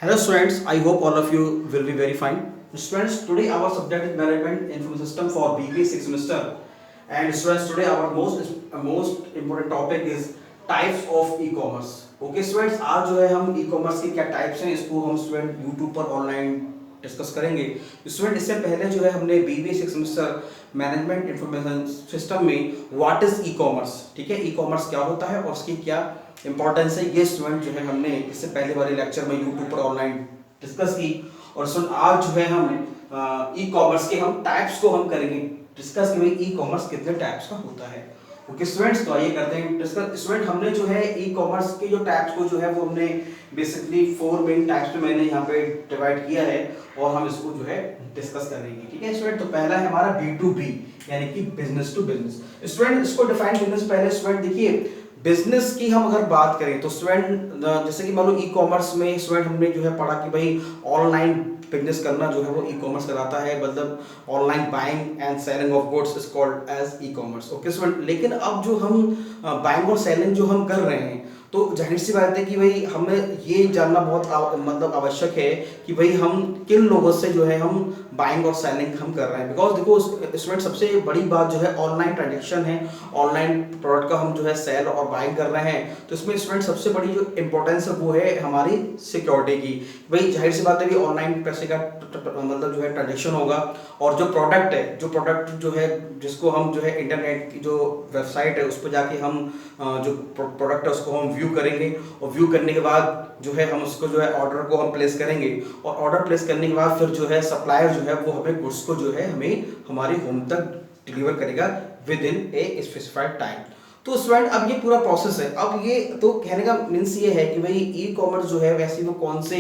Hello students, I hope all of you will be very fine. Students, today our subject is Management Information System for BBA 6th semester. And students, today our most important topic is types of e-commerce. Okay students, आज जो है हम e-commerce की क्या types हैं इसको हम student YouTube पर ऑनलाइन डिस्कस करेंगे। स्टूडेंट इससे पहले जो है हमने BBA 6th semester management information system में व्हाट इज ई-कॉमर्स, ठीक है, ई-कॉमर्स क्या होता है और उसकी क्या इंपॉर्टेंस है, ये स्टूडेंट जो है हमने इससे पहले वाले लेक्चर में यूट्यूब पर ऑनलाइन डिस्कस की। और स्टूडेंट आज जो है हम ई कॉमर्स के हम टाइप्स को हम करेंगे डिस्कस कि भाई ई कॉमर्स कितने टाइप्स का होता है। ओके स्टूडेंट्स, तो आइए करते हैं डिस्कस। स्टूडेंट हमने जो है ई कॉमर्स के जो टाइप्स को जो है वो हमने बेसिकली 4 मेन टाइप्स में मैंने यहाँ पे डिवाइड किया है और हम इसको जो है डिस्कस करेंगे। ठीक है स्टूडेंट, तो पहला है हमारा B2B यानी कि बिजनेस टू बिजनेस। स्टूडेंट इसको डिफाइन बिजनेस पहले स्टूडेंट देखिए, बिजनेस की हम अगर बात करें तो स्टूडेंट जैसे कि मान लो ई कॉमर्स में स्टूडेंट हमने जो है पढ़ा कि भाई ऑनलाइन बिजनेस करना जो है वो ई कॉमर्स कराता है, मतलब online buying and selling of goods is called as e commerce. Okay student, लेकिन अब जो हम बाइंग और सेलिंग जो हम कर रहे हैं तो जाहिर सी बात है कि भाई हमें ये जानना बहुत मतलब आवश्यक है कि भाई हम किन लोगों से जो है हम बाइंग और सेलिंग हम कर रहे हैं। बिकॉज देखो स्टूडेंट सबसे बड़ी बात जो है ऑनलाइन ट्रांजेक्शन है, ऑनलाइन प्रोडक्ट का हम जो है सेल और बाइंग कर रहे हैं, तो इसमें स्टूडेंट सबसे बड़ी जो इंपॉर्टेंस है वो है हमारी सिक्योरिटी की। भाई जाहिर सी बात है कि ऑनलाइन पैसे का मतलब जो है ट्रांजेक्शन होगा और जो प्रोडक्ट जो है जिसको हम जो है इंटरनेट की जो वेबसाइट है उस पर जाके हम जो प्रोडक्ट है उसको हम व्यू करेंगे और व्यू करने के बाद जो है हम उसको जो है ऑर्डर को हम प्लेस करेंगे और ऑर्डर प्लेस करने के बाद फिर जो है सप्लायर जो है वो हमें गुड्स को जो है हमें हमारे होम तक डिलीवर करेगा with in a specified time. तो स्टूडेंट अब ये पूरा प्रोसेस है। अब ये तो कहने का मीन्स ये है कि भाई ई कॉमर्स जो है वैसे वो कौन से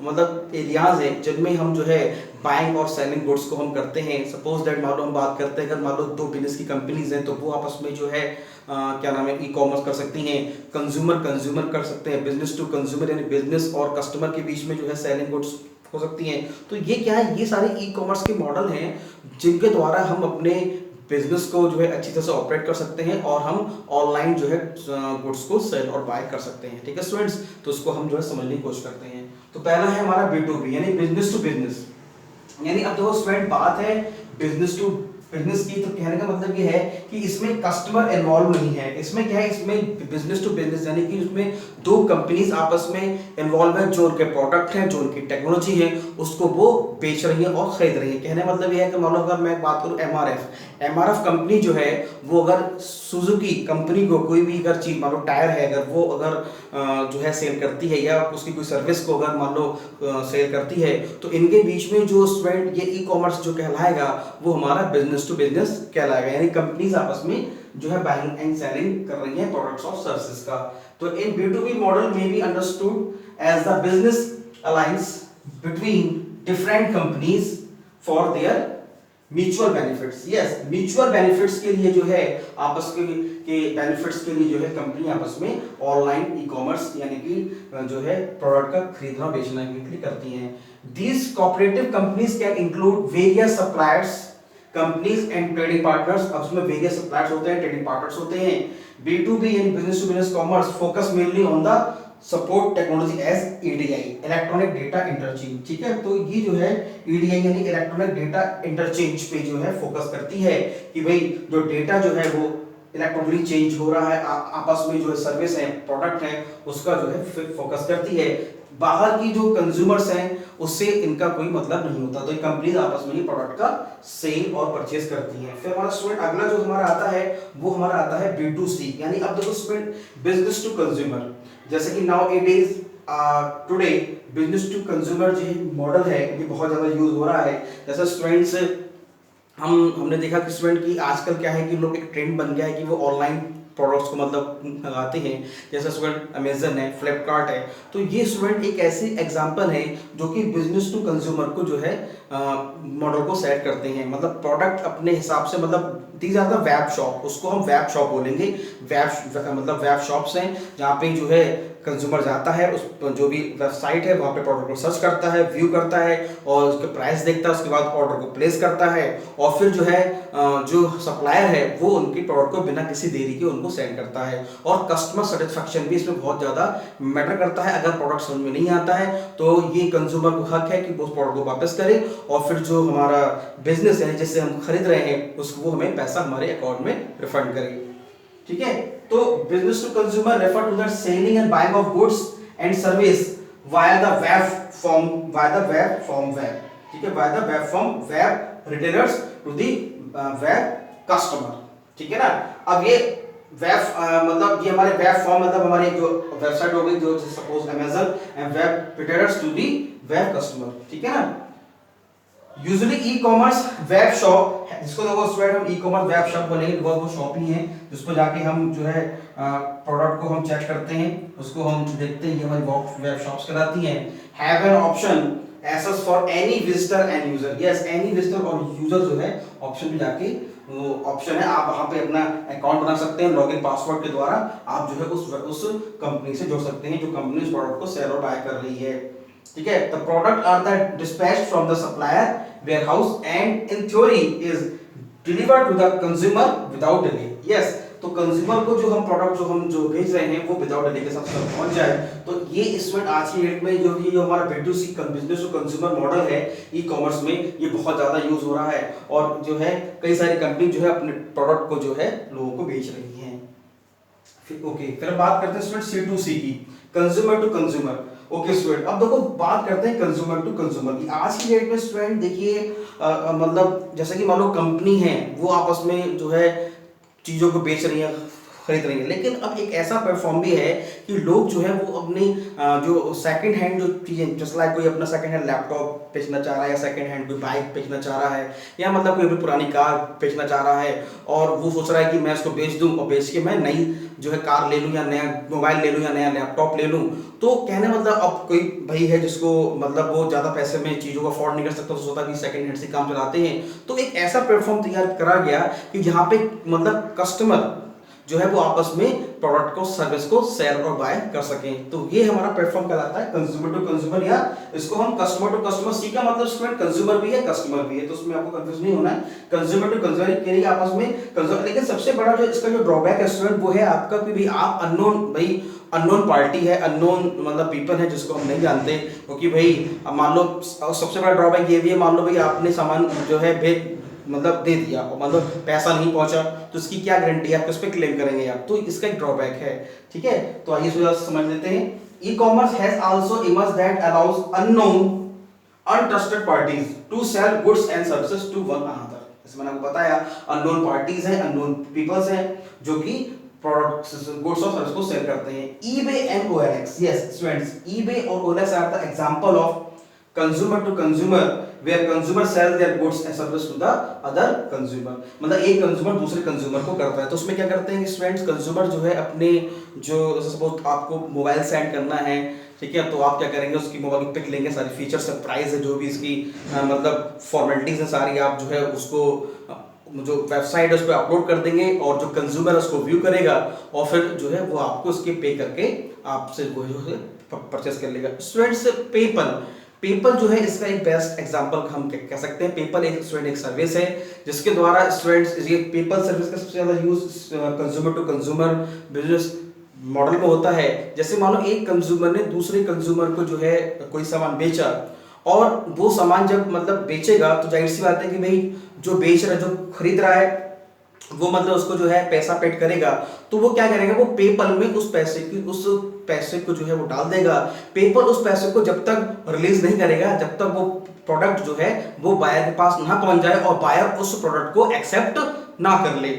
मतलब एरियाज है जिनमें हम जो है बाइंग और सेलिंग गुड्स को हम करते हैं। सपोज दैट मान लो हम बात करते हैं, अगर मान लो 2 बिजनेस की कंपनीज हैं तो वो आपस में जो है क्या नाम है ई कॉमर्स कर सकती हैं। कंज्यूमर कर सकते हैं, बिजनेस टू कंज्यूमर यानी बिजनेस और कस्टमर के बीच में जो है सेलिंग गुड्स हो सकती हैं। तो ये क्या है, ये सारे ई कॉमर्स के मॉडल हैं जिनके द्वारा हम अपने बिजनेस को जो है अच्छी तरह से ऑपरेट कर सकते हैं और हम ऑनलाइन जो है गुड्स को सेल और बाय कर सकते हैं। ठीक है स्टूडेंट्स, तो उसको हम जो है समझने की कोशिश करते हैं। तो पहला है हमारा B2B यानी बिजनेस टू बिजनेस। यानी अब देखो स्टूडेंट बात है बिजनेस टू बिजनेस की, तो कहने का मतलब ये है कि इसमें कस्टमर इन्वॉल्व नहीं है। इसमें क्या है, इसमें बिजनेस टू बिजनेस यानी कि इसमें 2 कंपनीज आपस में इन्वॉल्व है, जो उनके प्रोडक्ट हैं, जो उनकी टेक्नोलॉजी है उसको वो बेच रही है और खरीद रही है। कहने का मतलब ये है कि मान लो अगर मैं बात करूं एमआरएफ कंपनी जो है वो अगर सुजुकी कंपनी को कोई भी अगर चीज मान लो टायर है अगर वो अगर जो है सेल करती है या उसकी कोई सर्विस को अगर मान लो सेल करती है तो इनके बीच में जो स्टूडेंट ये ई कॉमर्स जो कहलाएगा वो हमारा बिजनेस टू बिजनेस कहलाएगा। यानी कंपनीज आपस में जो है बाइंग एंड सेलिंग कर रही हैं प्रोडक्ट्स और सर्विसेज का। तो इन B2B मॉडल में be understood as the business alliance between different companies for their mutual benefits. Yes, mutual benefits के लिए जो है आपस के बेनिफिट्स के लिए जो है कंपनी आपस में ऑनलाइन ई कॉमर्स यानी कि जो है प्रोडक्ट का खरीदना बेचना करती हैं। These cooperative companies can include various suppliers companies and trading partners. अब उसमें वेरियस सप्लायर्स होते हैं, ट्रेडिंग पार्टनर्स होते हैं। B2B यानी business to business commerce focus mainly on the support technology as EDI electronic data interchange. ठीक है, तो ये जो है EDI यानी इलेक्ट्रॉनिक डेटा इंटरचेंज पे जो है फोकस करती है कि भाई जो डेटा जो है वो इलेक्ट्रॉनिकली चेंज हो रहा है, आपस में जो सर्विस है प्रोडक्ट है उसका जो है फोकस करती है। बाहर की जो कंज्यूमर्स हैं उससे इनका कोई मतलब नहीं होता, तो ये कंपनीज आपस में ही प्रोडक्ट का सेल और परचेज करती हैं। फिर हमारा स्टूडेंट अगला जो हमारा आता है वो हमारा आता है B2C यानी अब देखो स्टूडेंट बिजनेस टू कंज्यूमर। जैसे कि now it is today business to consumer जो मॉडल है ये बहुत ज्यादा यूज हो रहा है। जैसे स्टूडेंट्स हमने देखा कि स्टूडेंट की आजकल क्या है कि लोग एक ट्रेंड बन गया है कि वो ऑनलाइन प्रोडक्ट्स को मतलब लगाते हैं। जैसे स्टूडेंट अमेजन है, फ्लिपकार्ट है, तो ये स्टूडेंट एक ऐसी एग्जांपल है जो कि बिजनेस टू कंज्यूमर को जो है मॉडल को सेट करते हैं। मतलब प्रोडक्ट अपने हिसाब से मतलब these are the web shop, उसको हम वेब शॉप बोलेंगे। मतलब वेब शॉप्स हैं जहाँ पे जो है कंज्यूमर जाता है, उस जो भी वेबसाइट है वहाँ पे प्रोडक्ट को सर्च करता है, व्यू करता है और उसके प्राइस देखता है, उसके बाद ऑर्डर को प्लेस करता है और फिर जो है जो सप्लायर है वो उनकी प्रोडक्ट को बिना किसी देरी के कंज्यूमर को सेंड करता है। और कस्टमर सेटिस्फेक्शन भी इसमें बहुत ज़्यादा मैटर करता है। अगर प्रोडक्ट समझ में नहीं आता है तो ये कंज्यूमर को हक है कि वो उस प्रोडक्ट को वापस करे और फिर जो हमारा बिजनेस है जिससे हम खरीद रहे हैं उसको वो हमें पैसा हमारे अकाउंट में रिफंड करे। ठीक है, तो business to consumer refer to the selling and buying of goods and service via the web form web. ठीक है, via the web form web retailers to the web customer. ठीक है ना। अब ये वेब मतलब ये हमारे वेब फॉर्म मतलब हमारी जो वेबसाइट हो गई जो suppose Amazon and web retailers to the web customer. ठीक है ना। Usually e commerce web shop जिसको देखो स्टूडेंट हम ई कॉमर्स वेब शॉप बोलेंगे बिकॉज वो शॉप ही है जिसको जाके हम जो है प्रोडक्ट को हम चेक करते हैं, उसको हम देखते हैं, ये हमारी वेब शॉप्स कहलाती हैं। Have an option access for any visitor and user. Yes, any visitor और यूजर जो है ऑप्शन पे जाके वो ऑप्शन है, आप वहां पे अपना अकाउंट बना सकते हैं। लॉगिन पासवर्ड के द्वारा आप जो है उस कंपनी से जुड़ सकते हैं जो कंपनी उस प्रोडक्ट को सेल और बाय कर रही है। ठीक है, the product are the dispatched from the supplier warehouse and in theory is delivered to the consumer without delay. Yes, तो कंज्यूमर को जो हम प्रोडक्ट जो भेज रहे हैं वो विदाउट डिले के साथ पहुंच जाए। तो ये इसमें आज की डेट में जो हमारा B2C business to consumer model है ई कॉमर्स में ये बहुत ज्यादा यूज हो रहा है और जो है कई सारी कंपनी जो है अपने प्रोडक्ट को जो है लोगों को बेच रही हैं। फिर बात करते हैं स्टूडेंट C2C की, consumer to consumer. Okay student, अब देखो बात करते हैं कंज्यूमर टू कंज्यूमर की। आज की डेट में स्टूडेंट देखिए मतलब जैसे कि मान लो कंपनी है वो आपस में जो है चीजों को बेच रही है, खरीद रही है, लेकिन अब एक ऐसा प्लेटफॉर्म भी है कि लोग जो है वो अपनी जो सेकंड हैंड जो चीजें जैसे लाइक कोई अपना सेकंड हैंड लैपटॉप बेचना चाह रहा है या सेकंड हैंड कोई बाइक बेचना चाह रहा है या मतलब कोई भी पुरानी कार बेचना चाह रहा है और वो सोच रहा है कि मैं इसको बेच दूं और बेच के मैं नई जो है कार ले लूं या नया मोबाइल ले लूं या नया लैपटॉप ले लूं। तो कहने मतलब अब कोई भाई है जिसको मतलब वो ज्यादा पैसे में चीजों को अफोर्ड नहीं कर सकता तो सोचता कि सेकंड हैंड से काम चलाते हैं। तो एक ऐसा प्लेटफॉर्म तैयार करा गया कि जहां पे मतलब कस्टमर जो है वो आपस में प्रोडक्ट को सर्विस को शेयर और बाय कर सकें। तो ये हमारा प्लेटफॉर्म कहलाता है कंज्यूमर टू कंज्यूमर या इसको हम कस्टमर टू कस्टमर। सी का मतलब स्टूडेंट कंज्यूमर भी है कस्टमर भी है, तो उसमें आपको कंफ्यूज नहीं होना है। कंज्यूमर टू कंज्यूमर के लिए आपस में कंज्यूमर, लेकिन सबसे बड़ा जो इसका जो ड्रॉबैक है स्टूडेंट वो है आपका कि भाई आप अननोन पार्टी है, अननोन मतलब पीपल है जिसको हम नहीं जानते। क्योंकि भाई मान लो सबसे बड़ा ड्रॉबैक ये भी है, मान लो भाई आपने सामान जो है मतलब दे दिया और मतलब पैसा नहीं पहुंचा तो इसकी क्या गारंटी है, आप किस पे क्लेम करेंगे आप, तो इसका एक ड्रॉबैक है। ठीक है, तो आइए समझ लेते हैं। E commerce has also emerge that allows unknown untrusted parties to sell goods and services to one another. जैसे मैंने आपको बताया अननोन पार्टीज हैं, अननोन पीपल्स हैं जो कि प्रोडक्ट्स गुड्स और सर्विस को सेल करते हैं। eBay and OLX, yes students, eBay और OLX are the example of consumer to consumer where consumer sell their goods and service to the other consumer। मतलब एक कंज्यूमर दूसरे कंज्यूमर को करता है। तो उसमें क्या करते हैं कि स्टूडेंट्स कंज्यूमर जो है अपने जो सपोज आपको मोबाइल सेंड करना है, ठीक है, तो आप क्या करेंगे उसकी मोबाइल की पिक लेंगे, सारी फीचर्स है, प्राइस है, जो भी इसकी मतलब फॉर्मेलिटीज है सारी, आप जो है उसको जो वेबसाइट है उस पर अपलोड कर देंगे और जो कंज्यूमर है उसको व्यू करेगा और फिर जो है वो आपको उसके पे करके आपसे वो जो है परचेस कर लेगा। स्टूडेंट्स पेपल जो है इसका एक बेस्ट एग्जांपल हम कह सकते हैं। पेपल एक स्टूडेंट एक सर्विस है जिसके द्वारा स्टूडेंट्स ये पेपल सर्विस का सबसे ज्यादा use consumer to consumer business model में होता है। जैसे मान लो एक कंज्यूमर ने दूसरे कंज्यूमर को जो है कोई सामान बेचा और वो सामान जब मतलब बेचेगा तो जाहिर सी बात है कि भाई जो बेच रहा है जो खरीद रहा है वो मतलब उसको जो है पैसा पेड करेगा, तो वो क्या करेगा, वो पेपल में उस पैसे को जो है वो डाल देगा। पेपल उस पैसे को जब तक रिलीज नहीं करेगा जब तक वो प्रोडक्ट जो है वो बायर के पास ना पहुंच जाए और बायर उस प्रोडक्ट को एक्सेप्ट ना कर ले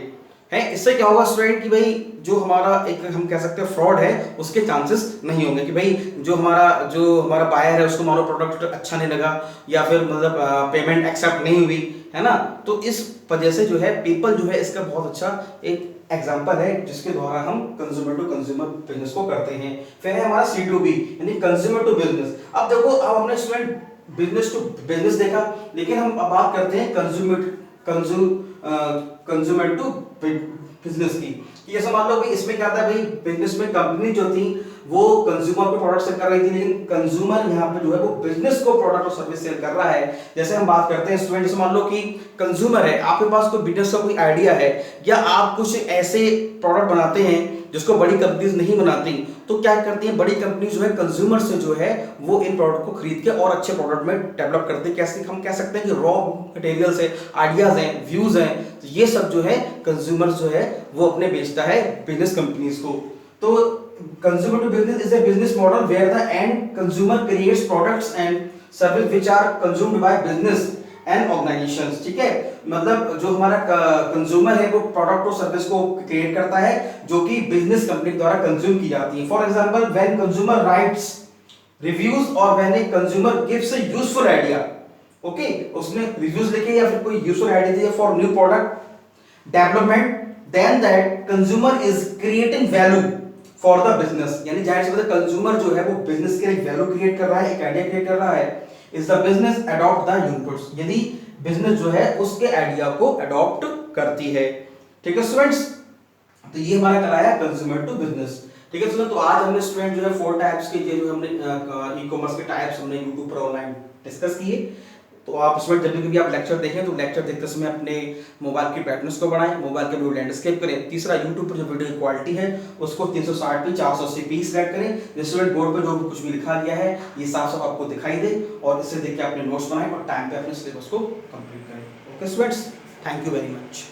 है। इससे क्या होगा स्टूडेंट कि भाई जो हमारा एक हम कह सकते हैं फ्रॉड है उसके चांसेस नहीं होंगे कि भाई जो हमारा बायर है उसको मान लो प्रोडक्ट अच्छा नहीं लगा या फिर मतलब पेमेंट एक्सेप्ट नहीं हुई है ना। तो इस वजह से जो है पेपल जो है इसका बहुत अच्छा एक एग्जांपल है जिसके द्वारा हम कंज्यूमर टू कंज्यूमर बिजनेस को करते हैं। फिर है हमारा C2B यानी कंज्यूमर टू बिजनेस। अब देखो अब हमने स्टूडेंट बिजनेस टू बिजनेस देखा, लेकिन हम अब बात करते हैं कंज्यूमर टू बिजनेस की। कि जैसे मान लो भाई इसमें क्या था भाई, बिजनेस में कंपनी जो थी वो कंज्यूमर को प्रोडक्ट सेल कर रही थी, लेकिन कंज्यूमर यहाँ पे जो है वो बिजनेस को प्रोडक्ट और सर्विस सेल कर रहा है। जैसे हम बात करते हैं स्टूडेंट, जैसे मान लो कि कंज्यूमर है, आपके पास कोई बिजनेस का कोई आइडिया है या आप कुछ ऐसे प्रोडक्ट बनाते हैं जिसको बड़ी कंपनीज नहीं बनाती, तो क्या करती हैं बड़ी कंपनी जो है कंज्यूमर से जो है वो इन प्रोडक्ट को खरीद के और अच्छे प्रोडक्ट में डेवलप करते हैं। कैसे हम कह सकते हैं कि रॉ मटेरियल्स है, आइडियाज हैं, व्यूज हैं, तो ये सब जो है कंज्यूमर जो है वो अपने बेचता है बिजनेस कंपनीज को। तो consumer to business is a business model where the end consumer creates products and service which are consumed by business and organisations. ठीक है, मतलब जो हमारा कंज्यूमर है वो प्रोडक्ट और सर्विस को क्रिएट करता है जो कि बिजनेस कंपनी द्वारा कंज्यूम की जाती है। For example when consumer writes reviews और when a consumer gives a useful idea, okay, उसने रिव्यूज लिखे या फिर कोई यूजफुल आइडिया दिया for new product development, then that consumer is creating value for the business. यानी जाहिर सी बात है कंज्यूमर जो है वो बिजनेस के लिए वैल्यू क्रिएट कर रहा है, एक आइडिया क्रिएट कर रहा है। Is the business adopt the inputs, यदि बिजनेस जो है उसके आइडिया को अडॉप्ट करती है। ठीक है स्टूडेंट्स, तो ये हमारा कराया कंज्यूमर टू बिजनेस। ठीक है स्टूडेंट, तो आज हमने स्टूडेंट जो है 4 टाइप्स के जो हमने ई कॉमर्स के टाइप्स हमने यूट्यूब पर ऑनलाइन डिस्कस किए। तो आप स्टूडेंट जब भी आप लेक्चर देखें तो लेक्चर देखते समय अपने मोबाइल की ब्राइटनेस को बढ़ाएं, मोबाइल के वीडियो लैंडस्केप करें। तीसरा, यूट्यूब पर जो वीडियो की क्वालिटी है उसको 360 पे 480 p सेलेक्ट करें, जिससे स्टूडेंट बोर्ड पर जो भी कुछ भी लिखा गया है ये साफ साफ आपको दिखाई दे, और इससे देख के अपने नोट्स बनाएं और टाइम पे अपने सिलेबस को कंप्लीट करें। Okay students, thank you very much.